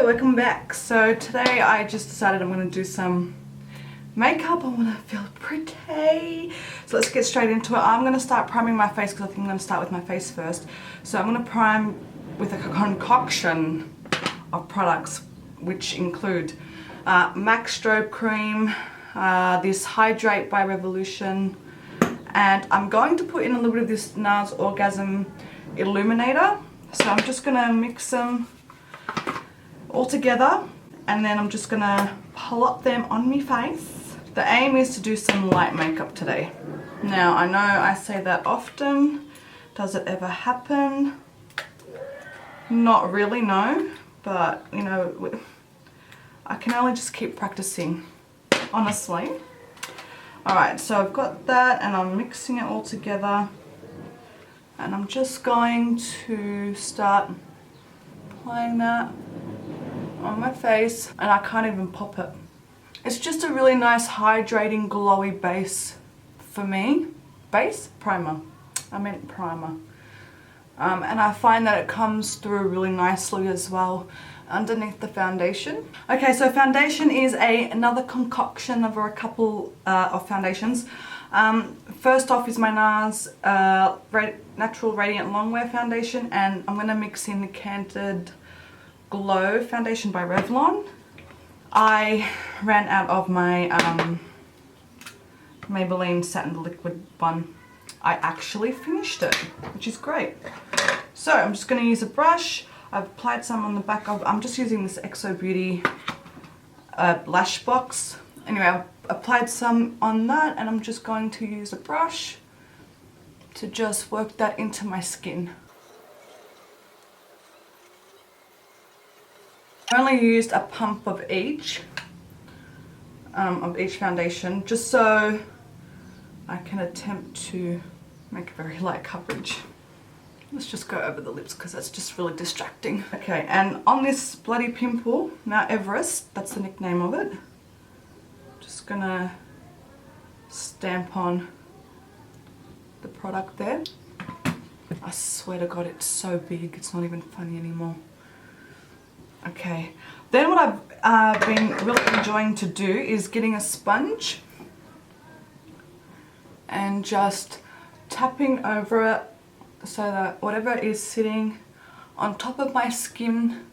Hello, welcome back. So today I just decided I'm going to do some makeup. I want to feel pretty. So let's get straight into it. I'm going to start priming my face because I think I'm going to start with my face first. So I'm going to prime with a concoction of products which include MAC Strobe Cream, this Hydrate by Revolution, and I'm going to put in a little bit of this NARS Orgasm Illuminator. So I'm just going to mix them all together and then I'm just going to plop them on my face. The aim is to do some light makeup today. Now I know I say that often. Does it ever happen? Not really, no. But you know, I can only just keep practicing, honestly. Alright, so I've got that and I'm mixing it all together. And I'm just going to start applying that on my face, and I can't even pop it. It's just a really nice hydrating glowy base for me. Base? Primer. I meant primer. And I find that it comes through really nicely as well underneath the foundation. Okay, so foundation is another concoction of a couple of foundations. First off is my NARS Natural Radiant Longwear Foundation, and I'm going to mix in the Candid Glow Foundation by Revlon. I ran out of my Maybelline Satin Liquid one. I actually finished it, which is great. So I'm just going to use a brush. I've applied some on the back of, I'm just using this Exo Beauty lash box. Anyway, I've applied some on that and I'm just going to use a brush to just work that into my skin. I only used a pump of each foundation just so I can attempt to make a very light coverage. Let's just go over the lips because that's just really distracting. Okay, and on this bloody pimple, Mount Everest, that's the nickname of it. Just gonna stamp on the product there. I swear to God, it's so big, it's not even funny anymore. Okay, then what I've been really enjoying to do is getting a sponge and just tapping over it so that whatever is sitting on top of my skin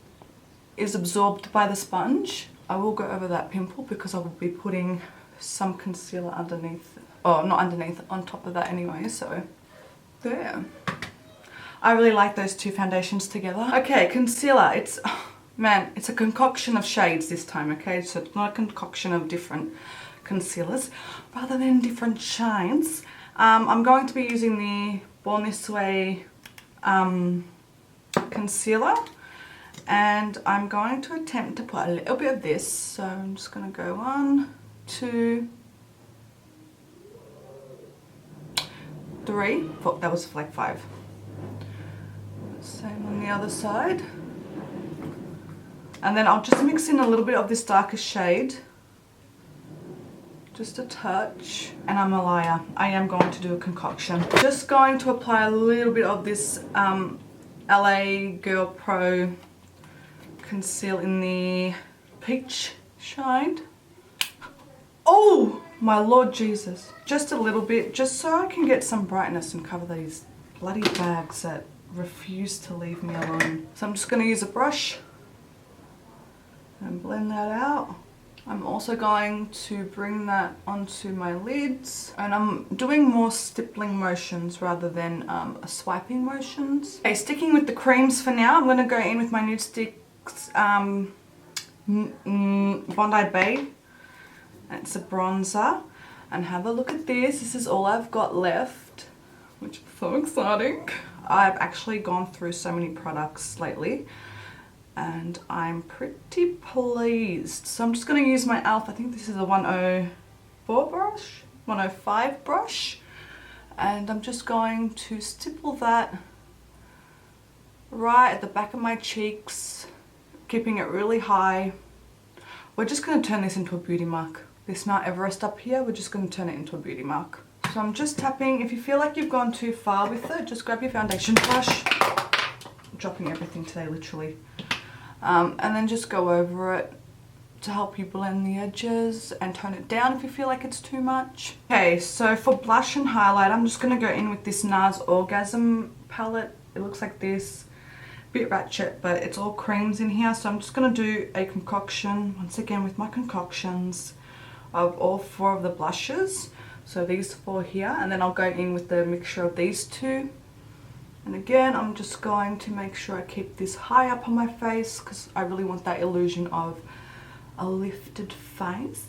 is absorbed by the sponge. I will go over that pimple because I will be putting some concealer underneath, or not underneath, on top of that anyway, so there. I really like those two foundations together. Okay, concealer, it's, man, it's a concoction of shades this time, okay? So it's not a concoction of different concealers, rather than different shades. I'm going to be using the Born This Way concealer, and I'm going to attempt to put a little bit of this. So I'm just going to go 1, 2, 3, 4, that was like 5. Same on the other side. And then I'll just mix in a little bit of this darker shade. Just a touch. And I'm a liar. I am going to do a concoction. Just going to apply a little bit of this LA Girl Pro conceal in the peach shade. Oh my Lord Jesus. Just a little bit, just so I can get some brightness and cover these bloody bags that refuse to leave me alone. So I'm just going to use a brush and blend that out. I'm also going to bring that onto my lids, and I'm doing more stippling motions rather than swiping motions. Okay, sticking with the creams for now, I'm going to go in with my Nude Sticks Bondi Bay. It's a bronzer, and have a look at this. This is all I've got left, which is so exciting. I've actually gone through so many products lately, and I'm pretty pleased. So I'm just going to use my e.l.f. I think this is a 104 brush, 105 brush, and I'm just going to stipple that right at the back of my cheeks, keeping it really high. We're just going to turn this into a beauty mark. This Mount Everest up here, we're just going to turn it into a beauty mark. So I'm just tapping. If you feel like you've gone too far with it, just grab your foundation brush. I'm dropping everything today, literally. and then just go over it to help you blend the edges and tone it down if you feel like it's too much. Okay, so for blush and highlight, I'm just going to go in with this NARS Orgasm palette. It looks like this. Bit ratchet, but it's all creams in here, so I'm just going to do a concoction once again with my concoctions of all 4 of the blushes. So these 4 here, and then I'll go in with the mixture of these 2. And again, I'm just going to make sure I keep this high up on my face because I really want that illusion of a lifted face,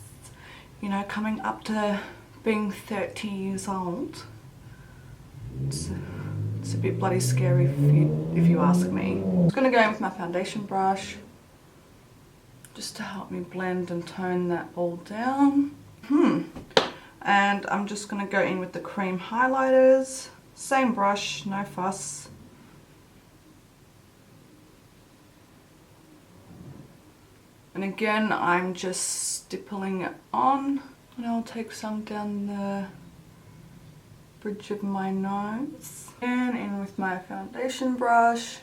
you know, coming up to being 30 years old. It's a bit bloody scary if you ask me. I'm just going to go in with my foundation brush just to help me blend and tone that all down. And I'm just going to go in with the cream highlighters. Same brush, no fuss. And again, I'm just stippling it on, and I'll take some down the bridge of my nose. And in with my foundation brush.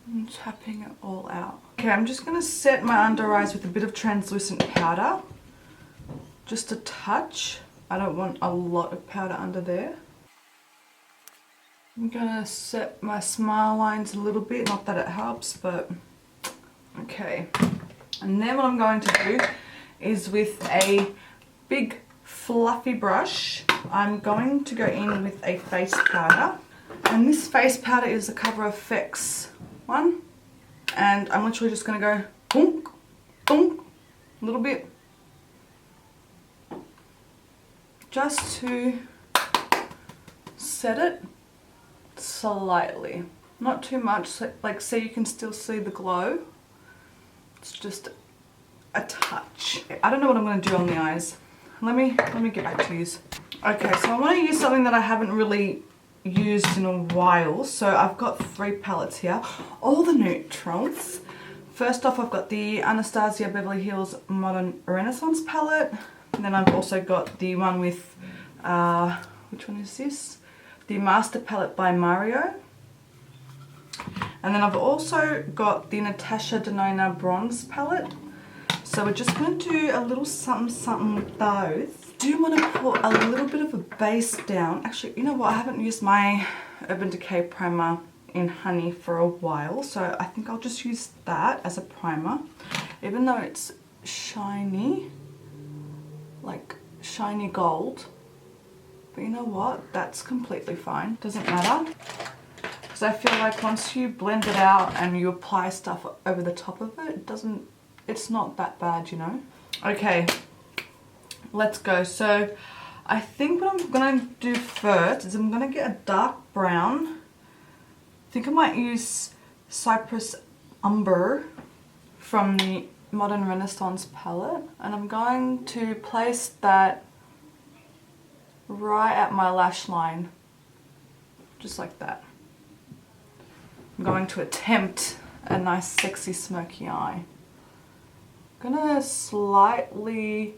And tapping it all out. Okay, I'm just going to set my under eyes with a bit of translucent powder. Just a touch. I don't want a lot of powder under there. I'm going to set my smile lines a little bit. Not that it helps, but okay. And then what I'm going to do is with a big fluffy brush, I'm going to go in with a face powder. And this face powder is the Cover FX one. And I'm literally just going to go boonk, boonk, a little bit. Just to set it slightly. Not too much, so you can still see the glow. It's just a touch. I don't know what I'm going to do on the eyes. Let me get back to these. Okay, so I want to use something that I haven't really used in a while. So I've got 3 palettes here, all the neutrals. First off, I've got the Anastasia Beverly Hills Modern Renaissance palette. And then I've also got the one with, which one is this? The Master palette by Mario. And then I've also got the Natasha Denona Bronze palette. So we're just going to do a little something something with those. I do want to put a little bit of a base down. Actually, you know what? I haven't used my Urban Decay primer in Honey for a while. So I think I'll just use that as a primer. Even though it's shiny, like shiny gold. But you know what? That's completely fine. Doesn't matter. Because I feel like once you blend it out and you apply stuff over the top of it, it's not that bad, you know. Okay, let's go. So I think what I'm gonna do first is I'm gonna get a dark brown. I think I might use Cypress Umber from the Modern Renaissance palette, and I'm going to place that right at my lash line, just like that. I'm going to attempt a nice sexy smoky eye. I'm gonna slightly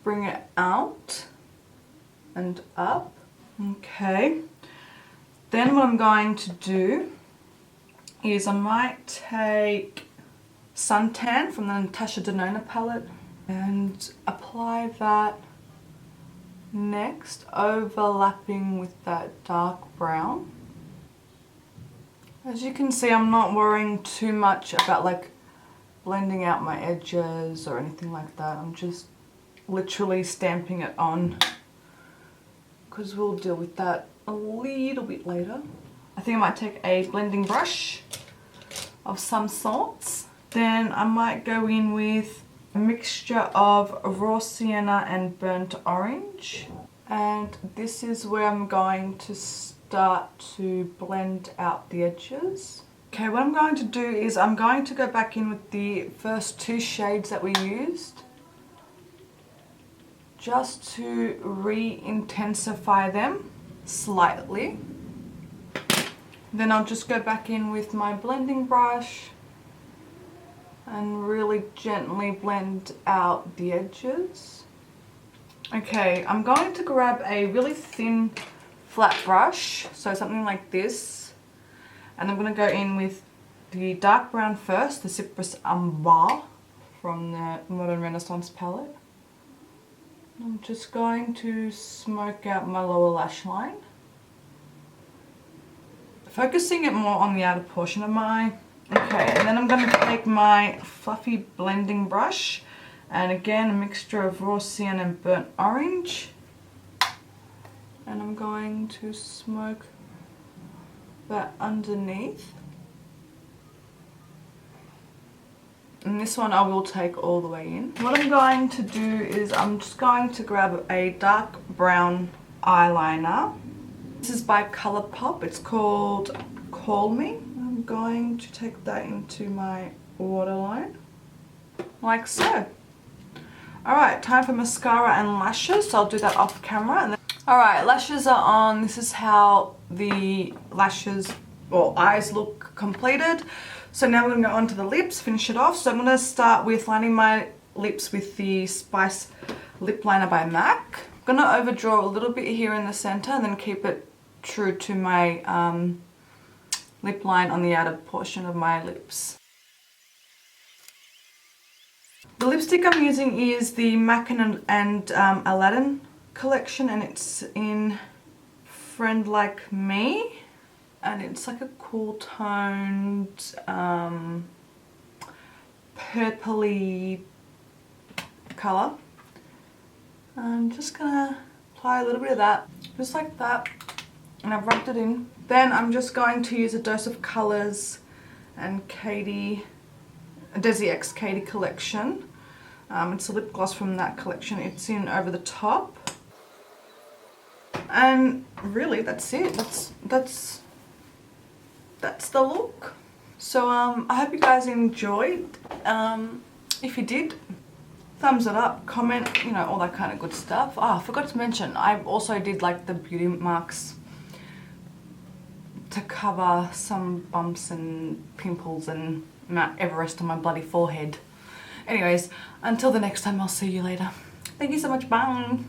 bring it out and up. Okay. Then what I'm going to do is I might take Suntan from the Natasha Denona palette and apply that next, overlapping with that dark brown. As you can see, I'm not worrying too much about like blending out my edges or anything like that. I'm just literally stamping it on because we'll deal with that a little bit later. I think I might take a blending brush of some sorts. Then I might go in with a mixture of raw sienna and burnt orange. And this is where I'm going to start to blend out the edges. Okay, what I'm going to do is I'm going to go back in with the first 2 shades that we used, just to re-intensify them slightly. Then I'll just go back in with my blending brush and really gently blend out the edges. Okay, I'm going to grab a really thin flat brush, so something like this, and I'm going to go in with the dark brown first, the Cypress Amber from the Modern Renaissance palette. I'm just going to smoke out my lower lash line, focusing it more on the outer portion of my... Okay, and then I'm going to take my fluffy blending brush, and again a mixture of raw cyan and burnt orange, and I'm going to smoke that underneath. And this one I will take all the way in. What I'm going to do is I'm just going to grab a dark brown eyeliner. This is by Colourpop. It's called Call Me. I'm going to take that into my waterline, like so. Alright, time for mascara and lashes, so I'll do that off camera. Alright, lashes are on. This is how the lashes or eyes look completed. So now we're going to go on to the lips, finish it off. So I'm going to start with lining my lips with the Spice Lip Liner by MAC. I'm going to overdraw a little bit here in the center and then keep it true to my lip line on the outer portion of my lips. The lipstick I'm using is the MAC and Aladdin collection, and it's in Friend Like Me. And it's like a cool toned, purpley colour. I'm just gonna apply a little bit of that, just like that, and I've rubbed it in. Then I'm just going to use a Dose of Colours and Desi X Katie collection. It's a lip gloss from that collection. It's in Over the Top. And really, that's it. That's the look. So I hope you guys enjoyed. If you did, thumbs it up, comment, you know, all that kind of good stuff. Oh, I forgot to mention, I also did like the beauty marks to cover some bumps and pimples and Mount Everest on my bloody forehead. Anyways, until the next time, I'll see you later. Thank you so much. Bye.